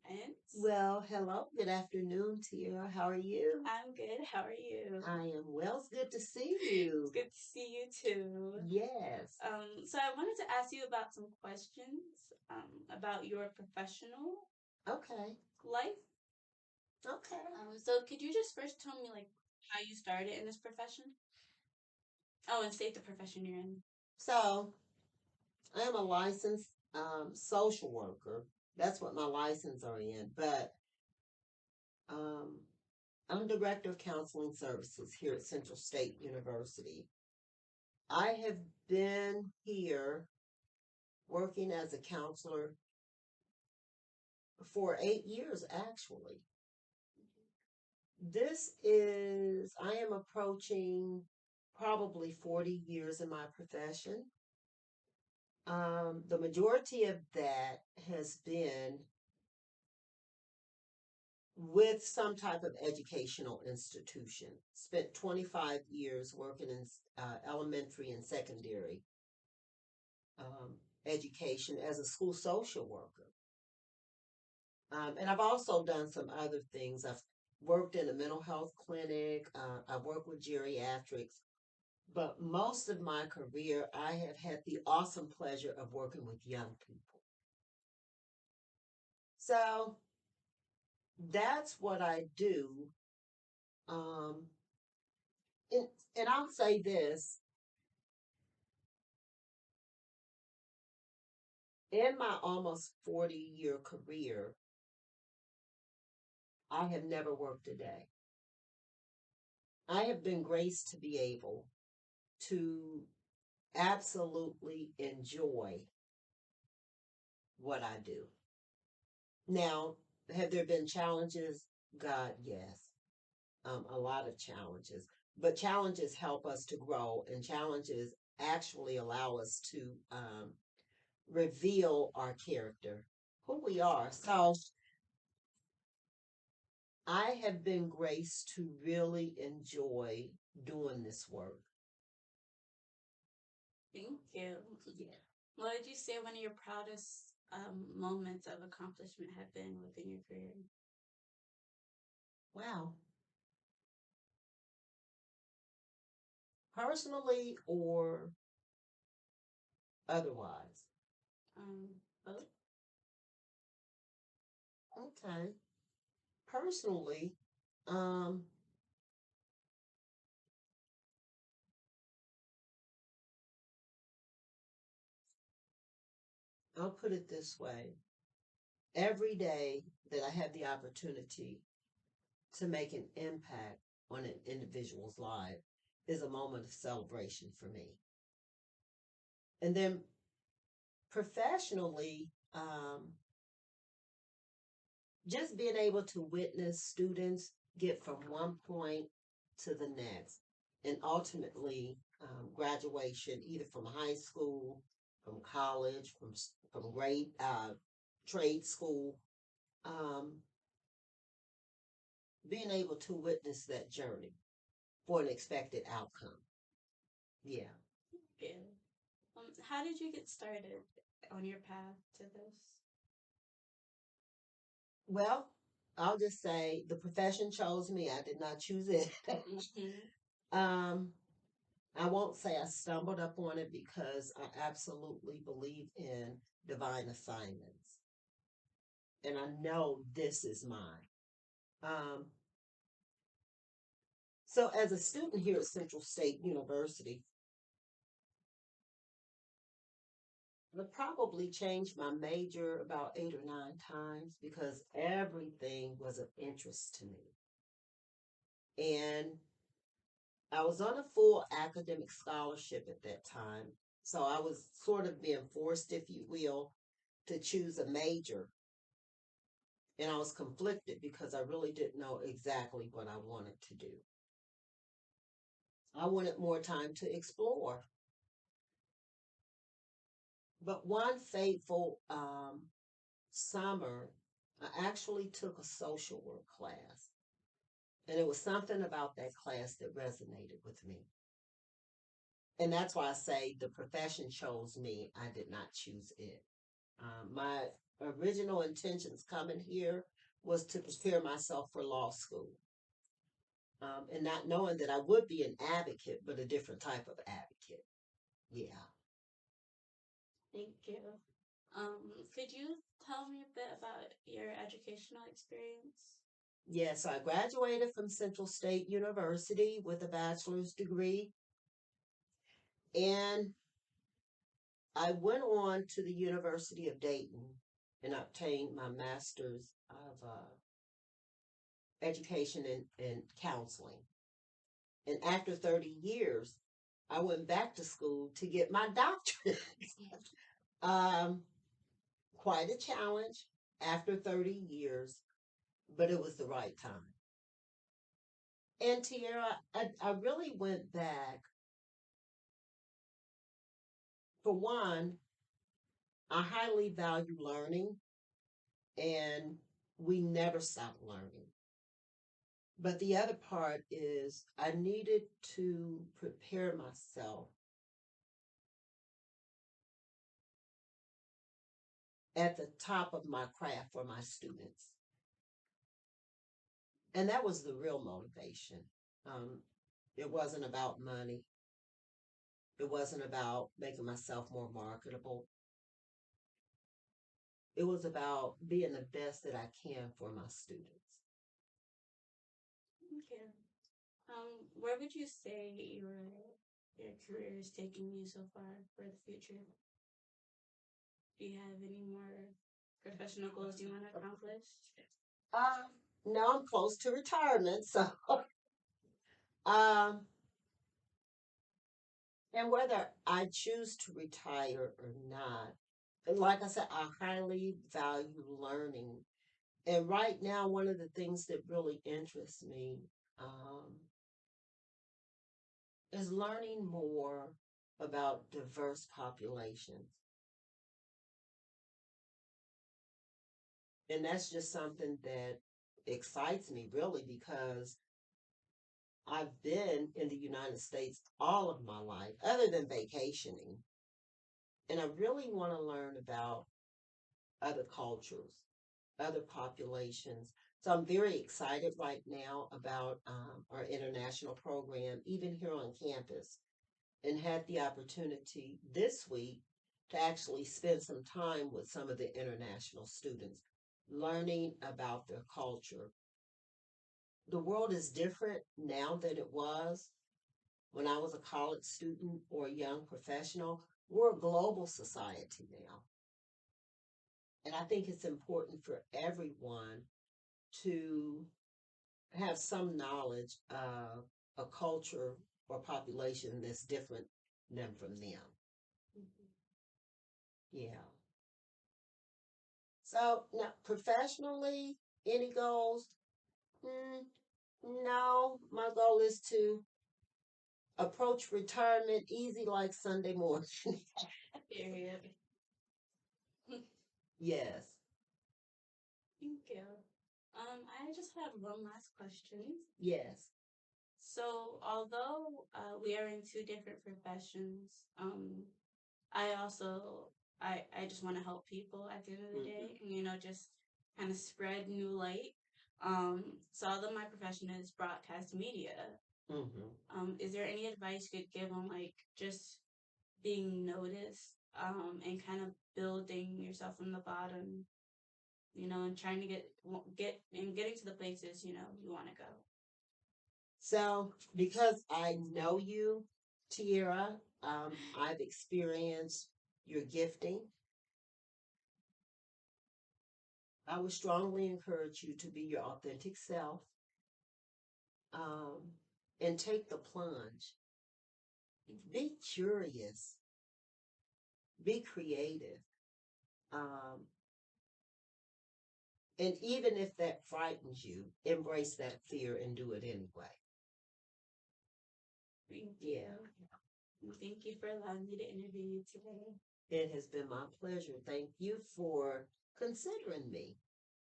And Well, hello, good afternoon, Tiara. How are you? I'm good. How are you? I am well. It's good to see It's you. good to see you too. Yes. So I wanted to ask you about some questions about your professional Okay. life. Okay. So could you just first tell me like how you started in this profession? Oh, and state the profession you're in. So, I am a licensed social worker. That's what my license are in. But um, I'm director of counseling services here at Central State University. I have been here working as a counselor for 8 years, actually. I am approaching probably 40 years in my profession. The majority of that has been with some type of educational institution. Spent 25 years working in elementary and secondary education as a school social worker. And I've also done some other things. I've worked in a mental health clinic. I've worked with geriatrics. But most of my career, I have had the awesome pleasure of working with young people. So that's what I do. Um, and, and I'll say this, in my almost 40-year career, I have never worked a day. I have been graced to be able to absolutely enjoy what I do. Now, have there been challenges? God, yes. A lot of challenges. But challenges help us to grow, and challenges actually allow us to reveal our character, who we are. So I have been graced to really enjoy doing this work. Thank you. Yeah. What would you say one of your proudest moments of accomplishment have been within your career? Wow. Personally or otherwise. Both. Okay. Personally, um, I'll put it this way. Every day that I have the opportunity to make an impact on an individual's life is a moment of celebration for me. And then professionally, just being able to witness students get from one point to the next and ultimately graduation, either from high school, from college, from grade trade school, um, being able to witness that journey for an expected outcome. Yeah. Yeah. How did you get started on your path to this? Well, I'll just say the profession chose me. I did not choose it. Mm-hmm. um, I won't say I stumbled up on it because I absolutely believe in divine assignments. And I know this is mine. Um, so, as a student here at Central State University, I probably changed my major about 8 or 9 times because everything was of interest to me. And I was on a full academic scholarship at that time. So I was sort of being forced, if you will, to choose a major. And I was conflicted because I really didn't know exactly what I wanted to do. I wanted more time to explore. But one fateful summer, I actually took a social work class. And it was something about that class that resonated with me. And that's why I say the profession chose me. I did not choose it. My original intentions coming here was to prepare myself for law school. And not knowing that I would be an advocate, but a different type of advocate. Yeah. Thank you. Could you tell me a bit about your educational experience? Yes, I graduated from Central State University with a bachelor's degree, and I went on to the University of Dayton and obtained my master's of education and counseling. And after 30 years, I went back to school to get my doctorate. um, Quite a challenge after 30 years, but it was the right time. And Tiara, I really went back. For one, I highly value learning, and we never stop learning. But the other part is I needed to prepare myself at the top of my craft for my students. And that was the real motivation. Um, it wasn't about money, it wasn't about making myself more marketable. It was about being the best that I can for my students. Okay. Where would you say your career is taking you so far for the future? Do you have any more professional goals you want to accomplish? Um, Now I'm close to retirement, so um, and whether I choose to retire or not, like I said, I highly value learning. And right now, one of the things that really interests me is learning more about diverse populations. And that's just something that excites me really because I've been in the United States all of my life, other than vacationing. And I really want to learn about other cultures, other populations. So I'm very excited right now about our international program, even here on campus, and had the opportunity this week to actually spend some time with some of the international students, learning about their culture. The world is different now than it was when I was a college student or a young professional. We're a global society now. And I think it's important for everyone to have some knowledge of a culture or population that's different than from them. Mm-hmm. Yeah. So now, professionally, any goals? Mm, no, my goal is to approach retirement easy like Sunday morning. Period. Yes. Thank you. I just have one last question. Yes. So, although we are in two different professions, I also I just want to help people at the end of the day, and just kind of spread new light. So although my profession is broadcast media, Mm-hmm. is there any advice you could give on like just being noticed, and kind of building yourself from the bottom, and trying to getting to the places you want to go? So, because I know you, Tiara, I've experienced your gifting. I would strongly encourage you to be your authentic self, um, and take the plunge. Be curious, be creative. Um, and even if that frightens you, embrace that fear and do it anyway. Thank you. Yeah. Thank you for allowing me to interview you today. It has been my pleasure. Thank you for considering me.